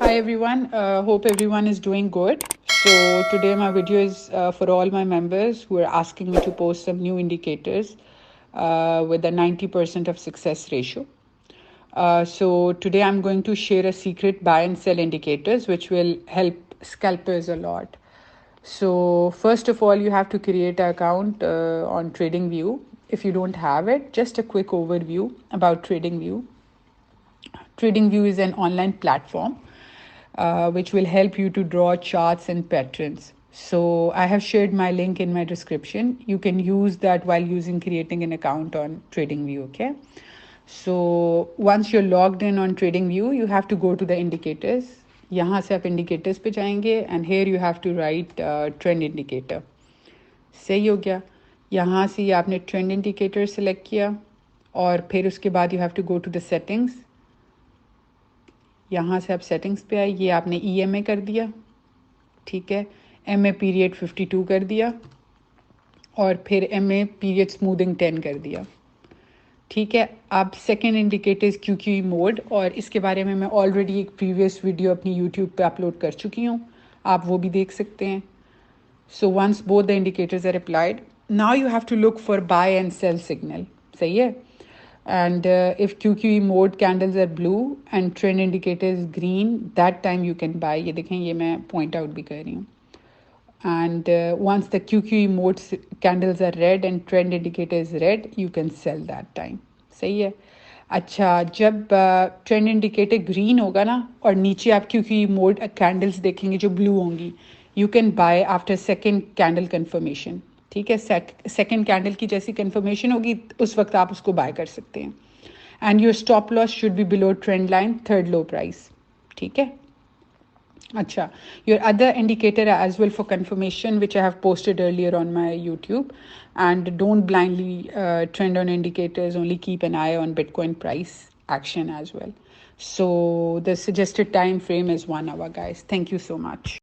Hi everyone, hope everyone is doing good. So today my video is for all my members who are asking me to post some new indicators with a 90% of success ratio. So today I'm going to share a secret buy and sell indicators which will help scalpers a lot. So first of all, you have to create an account on TradingView. If you don't have it, just a quick overview about TradingView. TradingView is an online platform which will help you to draw charts and patterns. So I have shared my link in my description. You can use that while creating an account on TradingView. Okay. So once you're logged in on TradingView, you have to go to the indicators. यहाँ से आप indicators पे जाएंगे and here you have to write trend indicator. सही हो गया. यहाँ से ये आपने trend indicator select किया और फिर उसके बाद you have to go to the settings. यहाँ से आप सेटिंग्स पे आए, ये आपने EMA कर दिया, ठीक है. MA पीरियड 52 कर दिया और फिर MA पीरियड स्मूथिंग 10 कर दिया, ठीक है. अब सेकेंड इंडिकेटर QQE मोड, और इसके बारे में मैं ऑलरेडी एक प्रीवियस वीडियो अपनी यूट्यूब पे अपलोड कर चुकी हूँ, आप वो भी देख सकते हैं. So once both the indicators are applied, now you have to look for buy and sell signal. सही है. And if QQE mode candles are blue and trend indicator is green, that time you can buy. ये देखें, ये मैं point out भी कर रही हूँ. And once the QQE mode candles are red and trend indicator is red, you can sell that time. सही है. अच्छा, जब ट्रेंड इंडिकेटर ग्रीन होगा ना और नीचे आप QQE मोड कैंडल्स देखेंगे जो ब्लू होंगी, you can buy after second candle confirmation. ठीक है. सेकेंड कैंडल की जैसी कन्फर्मेशन होगी उस वक्त आप उसको बाय कर सकते हैं. And your stop loss should be below trend line, third low price. ठीक है. अच्छा, your other indicator as well for confirmation which I have posted earlier on my YouTube. And don't blindly trend on indicators, only keep an eye on Bitcoin price action as well. So the suggested time frame is 1 hour, guys. Thank you so much.